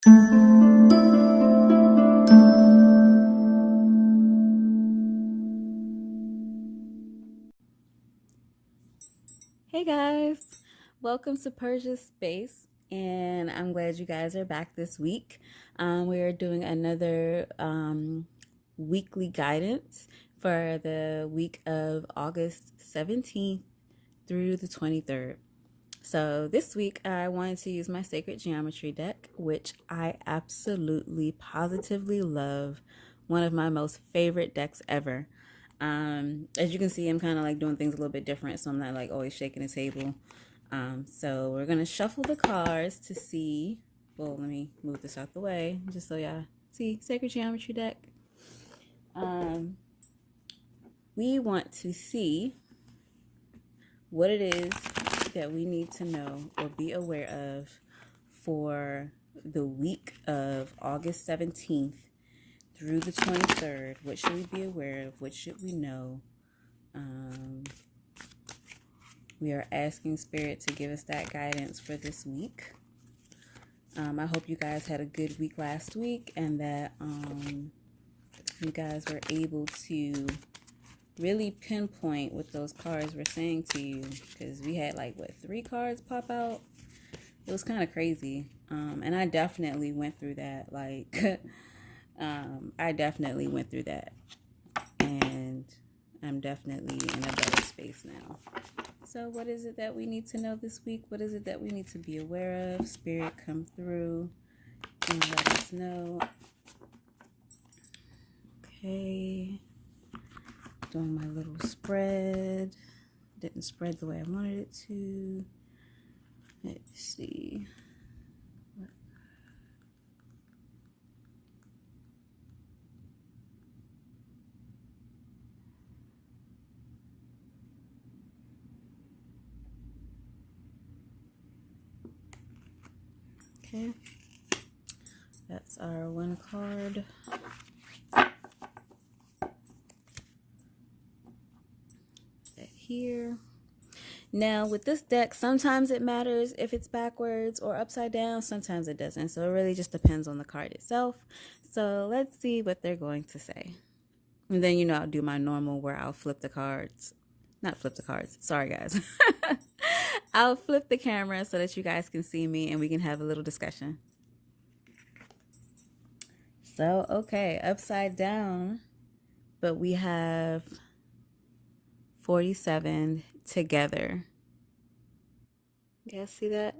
Hey guys, welcome to Persia's Space, and I'm glad you guys are back this week. We are doing another weekly guidance for the week of August 17th through the 23rd. So this week I wanted to use my Sacred Geometry deck, which I absolutely positively love. One of my most favorite decks ever. As you can see, I'm kind of like doing things a little bit different, so I'm not like always shaking the table. So we're gonna shuffle the cards to see. Well, let me move this out the way just so y'all see Sacred Geometry deck. We want to see what it is that we need to know or be aware of for the week of August 17th through the 23rd. What should we be aware of? What should we know? We are asking Spirit to give us that guidance for this week. I hope you guys had a good week last week and that you guys were able to really pinpoint what those cards were saying to you, because we had like 3 cards pop out. It was kind of crazy. And I definitely went through that. I definitely went through that, and I'm definitely in a better space now. So what is it that we need to know this week? What is it that we need to be aware of? Spirit, come through and let us know. Okay. Doing my little spread. Didn't spread the way I wanted it to. Let's see. Okay, that's our one card. That here. Now with this deck, sometimes it matters if it's backwards or upside down, sometimes it doesn't. So it really just depends on the card itself. So let's see what they're going to say. And then, I'll do my normal where I'll flip the cards. Not flip the cards. Sorry, guys. I'll flip the camera so that you guys can see me and we can have a little discussion. So, okay, upside down, but we have 47 together. You guys see that?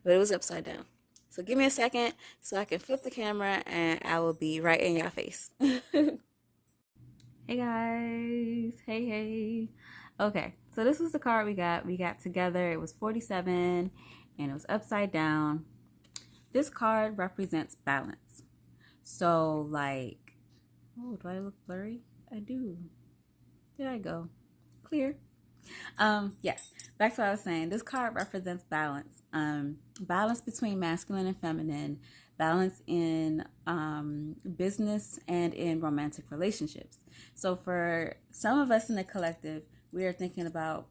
But it was upside down. So give me a second so I can flip the camera and I will be right in your face. Hey guys. Hey. Okay, so this was the card we got. We got together. It was 47 and it was upside down. This card represents balance. So oh, do I look blurry? I do. There I go. Clear. Yeah, back to what I was saying. This card represents balance. Balance between masculine and feminine, balance in business and in romantic relationships. So for some of us in the collective, we are thinking about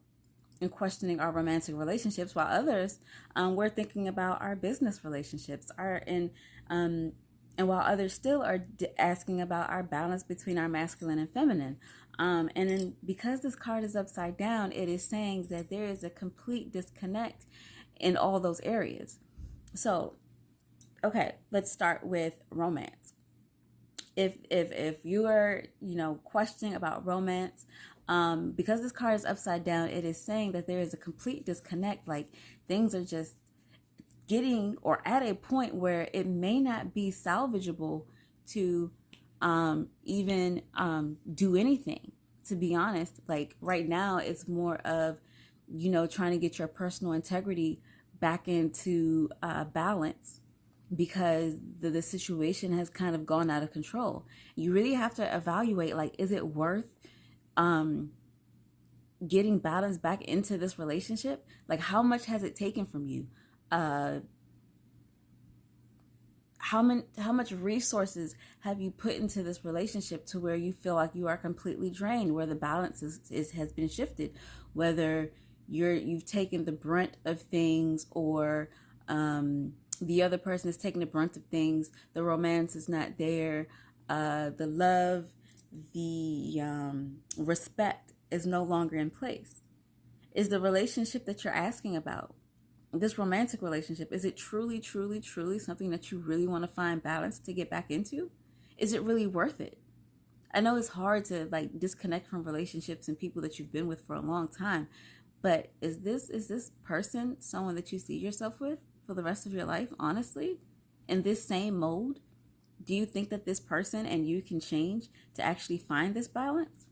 and questioning our romantic relationships, while others, we're thinking about our business relationships, and while others still are asking about our balance between our masculine and feminine. And then because this card is upside down, it is saying that there is a complete disconnect in all those areas. So, okay, let's start with romance. If you are, questioning about romance, because this card is upside down, it is saying that there is a complete disconnect. Like things are just getting or at a point where it may not be salvageable to even do anything, to be honest. Like right now it's more of trying to get your personal integrity back into balance, because the situation has kind of gone out of control. You really have to evaluate, like, is it worth getting balance back into this relationship? Like, how much has it taken from you? How much resources have you put into this relationship to where you feel like you are completely drained, where the balance has been shifted, whether you've taken the brunt of things, or The other person is taking the brunt of things. The romance is not there. The love, the respect is no longer in place. Is the relationship that you're asking about, this romantic relationship, is it truly, truly, truly something that you really want to find balance to get back into? Is it really worth it? I know it's hard to like disconnect from relationships and people that you've been with for a long time, but is this person someone that you see yourself with for the rest of your life, honestly? In this same mode? Do you think that this person and you can change to actually find this balance?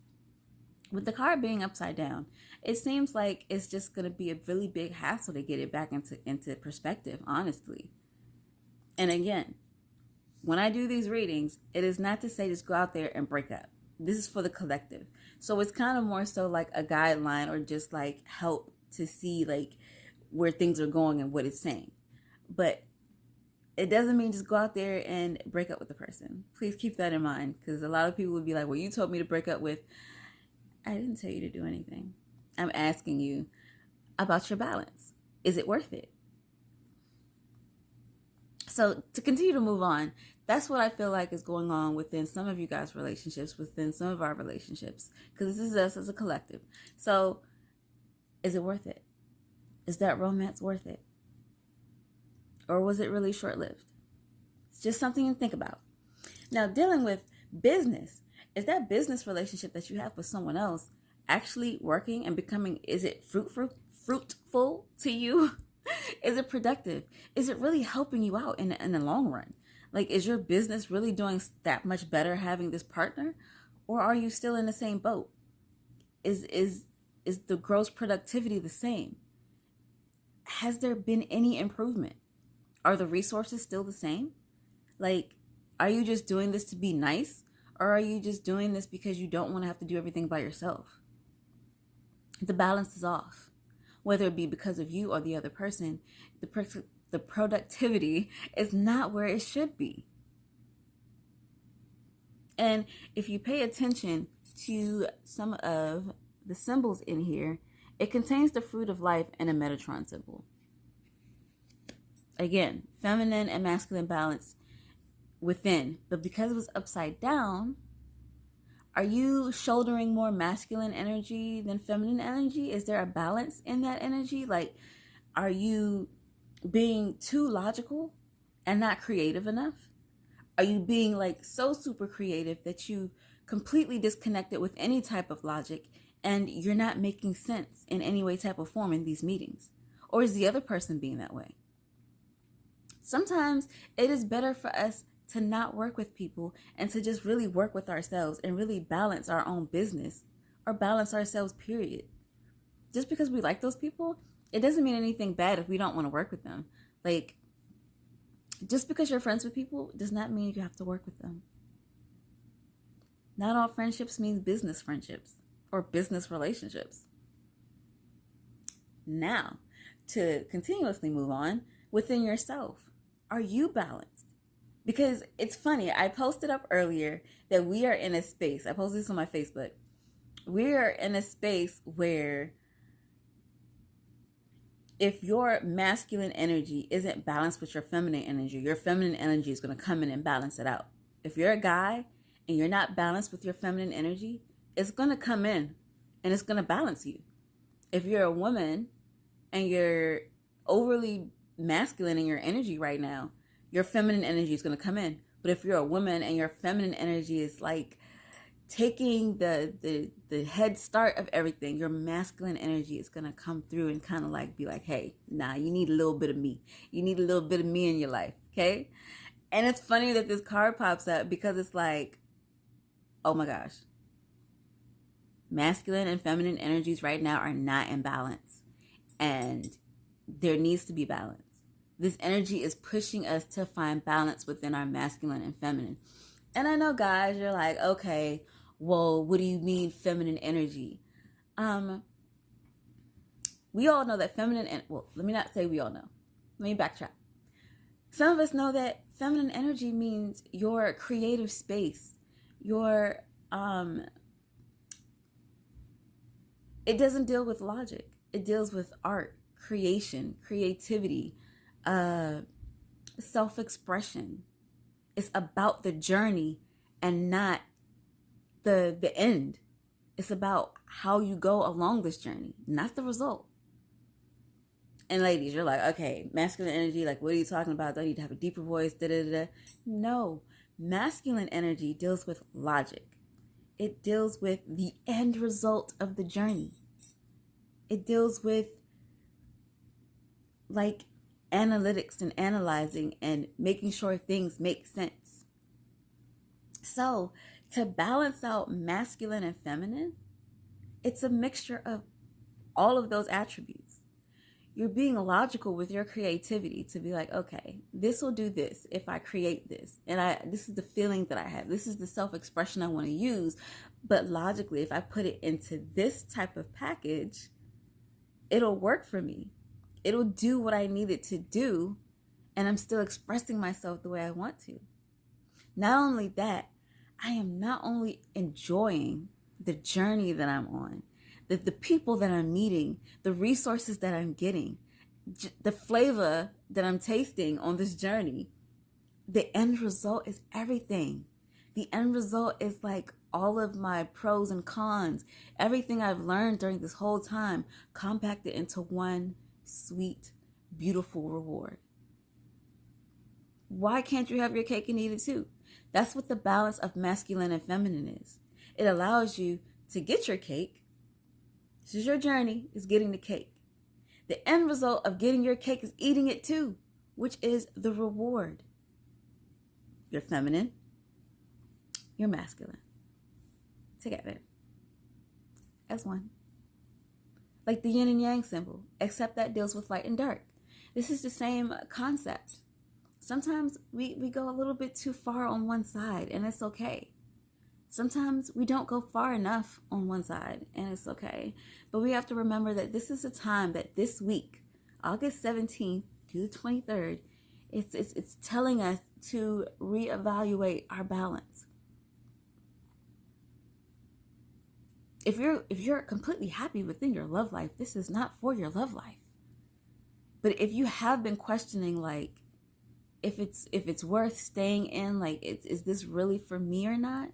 With the card being upside down, it seems like it's just going to be a really big hassle to get it back into perspective, honestly. And again, when I do these readings, it is not to say just go out there and break up. This is for the collective. So it's kind of more so like a guideline or just like help to see like where things are going and what it's saying. But it doesn't mean just go out there and break up with the person. Please keep that in mind, because a lot of people would be like, well, you told me to break up with. I didn't tell you to do anything. I'm asking you about your balance. Is it worth it? So to continue to move on, that's what I feel like is going on within some of you guys' relationships, within some of our relationships, because this is us as a collective. So is it worth it? Is that romance worth it? Or was it really short-lived? It's just something to think about. Now, dealing with business, is that business relationship that you have with someone else actually working and becoming, is it fruitful to you? Is it productive? Is it really helping you out in the long run? Like, is your business really doing that much better having this partner? Or are you still in the same boat? Is the gross productivity the same? Has there been any improvement? Are the resources still the same? Like, are you just doing this to be nice? Or are you just doing this because you don't want to have to do everything by yourself? The balance is off. Whether it be because of you or the other person, the productivity is not where it should be. And if you pay attention to some of the symbols in here, it contains the fruit of life and a Metatron symbol. Again, feminine and masculine balance within, but because it was upside down, are you shouldering more masculine energy than feminine energy? Is there a balance in that energy? Like, are you being too logical and not creative enough? Are you being like so super creative that you completely disconnected with any type of logic and you're not making sense in any way, type, or form in these meetings? Or is the other person being that way? Sometimes it is better for us to not work with people and to just really work with ourselves and really balance our own business or balance ourselves, period. Just because we like those people, it doesn't mean anything bad if we don't want to work with them. Like, just because you're friends with people does not mean you have to work with them. Not all friendships means business friendships or business relationships. Now, to continuously move on, within yourself, are you balanced? Because it's funny, I posted up earlier that we are in a space, I posted this on my Facebook, we are in a space where if your masculine energy isn't balanced with your feminine energy is going to come in and balance it out. If you're a guy and you're not balanced with your feminine energy, it's going to come in and it's going to balance you. If you're a woman and you're overly masculine in your energy right now, your feminine energy is going to come in. But if you're a woman and your feminine energy is like taking the head start of everything, your masculine energy is going to come through and kind of like be like, hey, nah, you need a little bit of me. You need a little bit of me in your life, okay? And it's funny that this card pops up because it's like, oh my gosh. Masculine and feminine energies right now are not in balance. And there needs to be balance. This energy is pushing us to find balance within our masculine and feminine. And I know, guys, you're like, okay, well, what do you mean feminine energy? We all know that feminine, well, let me not say we all know. Let me backtrack. Some of us know that feminine energy means your creative space, your, it doesn't deal with logic. It deals with art, creation, creativity, self-expression. It's about the journey and not the end. It's about how you go along this journey, not the result. And ladies, you're like, okay, masculine energy, like, what are you talking about? Do I need to have a deeper voice? Da, da, da, da. No, masculine energy deals with logic. It deals with the end result of the journey. It deals with like analytics and analyzing and making sure things make sense. So to balance out masculine and feminine, it's a mixture of all of those attributes. You're being logical with your creativity to be like, okay, this will do this if I create this. And this is the feeling that I have. This is the self-expression I want to use. But logically, if I put it into this type of package, it'll work for me. It'll do what I need it to do. And I'm still expressing myself the way I want to. Not only that, I am not only enjoying the journey that I'm on, the people that I'm meeting, the resources that I'm getting, the flavor that I'm tasting on this journey. The end result is everything. The end result is like all of my pros and cons, everything I've learned during this whole time, compacted into one sweet, beautiful reward. Why can't you have your cake and eat it too? That's what the balance of masculine and feminine is. It allows you to get your cake. This is your journey, is getting the cake. The end result of getting your cake is eating it too, which is the reward. You're feminine, you're masculine. Together. As one. Like the yin and yang symbol, except that deals with light and dark. This is the same concept. Sometimes we go a little bit too far on one side, and it's okay. Sometimes we don't go far enough on one side, and it's okay. But we have to remember that this is a time that this week, August 17th to the 23rd, it's telling us to reevaluate our balance. If you're completely happy within your love life, this is not for your love life. But if you have been questioning, like, if it's worth staying in, like, is this really for me or not?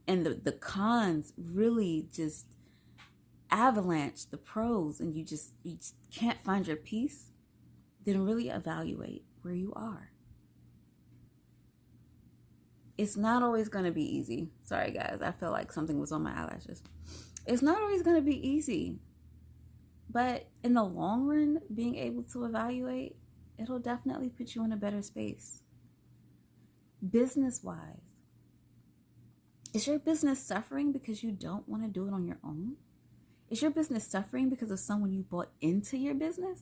And the cons really just avalanche the pros, and you just can't find your peace, then really evaluate where you are. It's not always going to be easy. Sorry, guys. I feel like something was on my eyelashes. It's not always going to be easy. But in the long run, being able to evaluate, it'll definitely put you in a better space. Business-wise, is your business suffering because you don't want to do it on your own? Is your business suffering because of someone you brought into your business?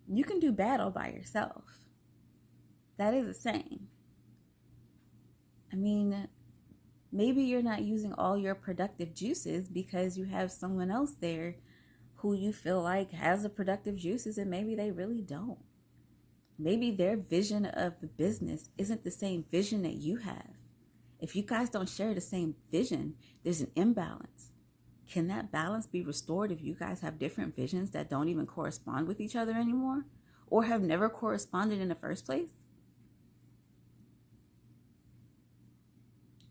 You can do bad all by yourself. That is a saying. I mean, maybe you're not using all your productive juices because you have someone else there who you feel like has the productive juices, and maybe they really don't. Maybe their vision of the business isn't the same vision that you have. If you guys don't share the same vision, there's an imbalance. Can that balance be restored if you guys have different visions that don't even correspond with each other anymore, or have never corresponded in the first place?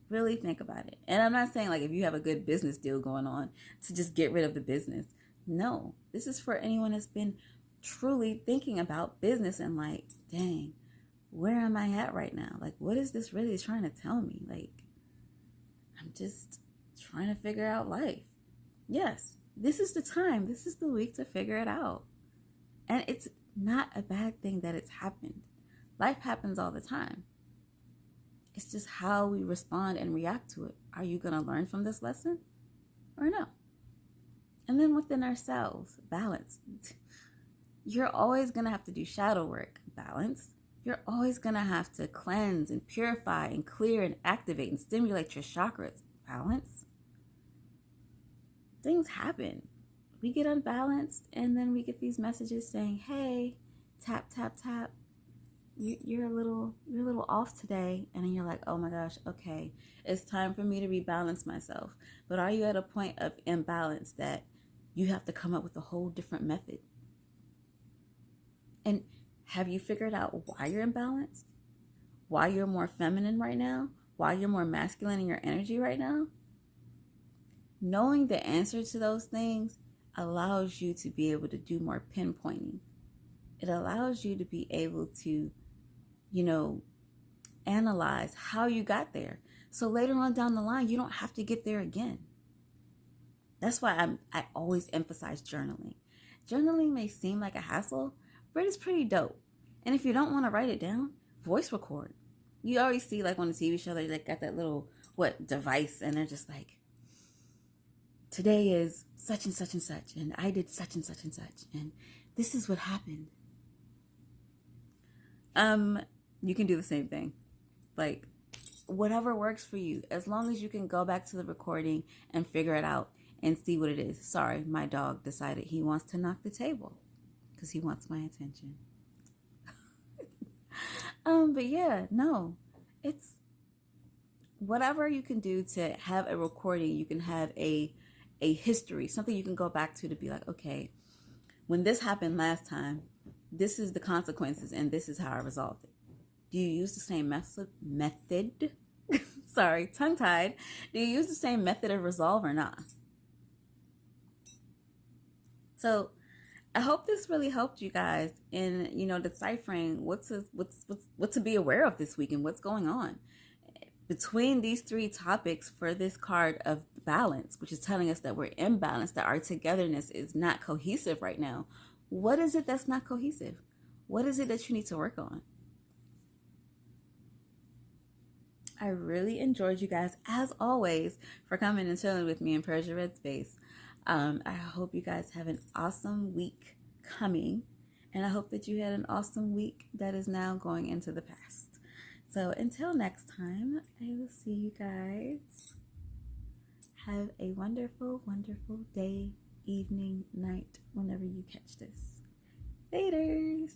Really think about it. And I'm not saying like if you have a good business deal going on to just get rid of the business. No, this is for anyone that's been truly thinking about business and like, dang, where am I at right now? Like, what is this really trying to tell me? Like, I'm just trying to figure out life. Yes, this is the time. This is the week to figure it out. And it's not a bad thing that it's happened. Life happens all the time. It's just how we respond and react to it. Are you going to learn from this lesson or no? And then within ourselves, balance. You're always going to have to do shadow work. Balance. You're always going to have to cleanse and purify and clear and activate and stimulate your chakras. Balance. Things happen. We get unbalanced, and then we get these messages saying, hey, tap, tap, tap. You're a little off today. And then you're like, oh my gosh, okay, it's time for me to rebalance myself. But are you at a point of imbalance that you have to come up with a whole different method? And have you figured out why you're imbalanced? Why you're more feminine right now? Why you're more masculine in your energy right now? Knowing the answer to those things allows you to be able to do more pinpointing. It allows you to be able to, analyze how you got there. So later on down the line, you don't have to get there again. That's why I always emphasize journaling. Journaling may seem like a hassle, but it's pretty dope. And if you don't want to write it down, voice record. You always see like on the TV show, they like got that little device, and they're just like, today is such and such and such, and I did such and such and such, and this is what happened. You can do the same thing. Like, whatever works for you, as long as you can go back to the recording and figure it out and see what it is. Sorry, my dog decided he wants to knock the table because he wants my attention. But yeah, no, it's whatever you can do to have a recording. You can have a history, something you can go back to be like, okay, when this happened last time, this is the consequences and this is how I resolved it. Do you use the same method? Sorry, tongue-tied. Do you use the same method of resolve or not? So I hope this really helped you guys in, deciphering what to be aware of this week and what's going on. Between these three topics for this card of balance, which is telling us that we're imbalanced, that our togetherness is not cohesive right now. What is it that's not cohesive? What is it that you need to work on? I really enjoyed you guys, as always, for coming and chilling with me in PersiaRedz space. I hope you guys have an awesome week coming, and I hope that you had an awesome week that is now going into the past. So until next time, I will see you guys. Have a wonderful, wonderful day, evening, night, whenever you catch this. Laters!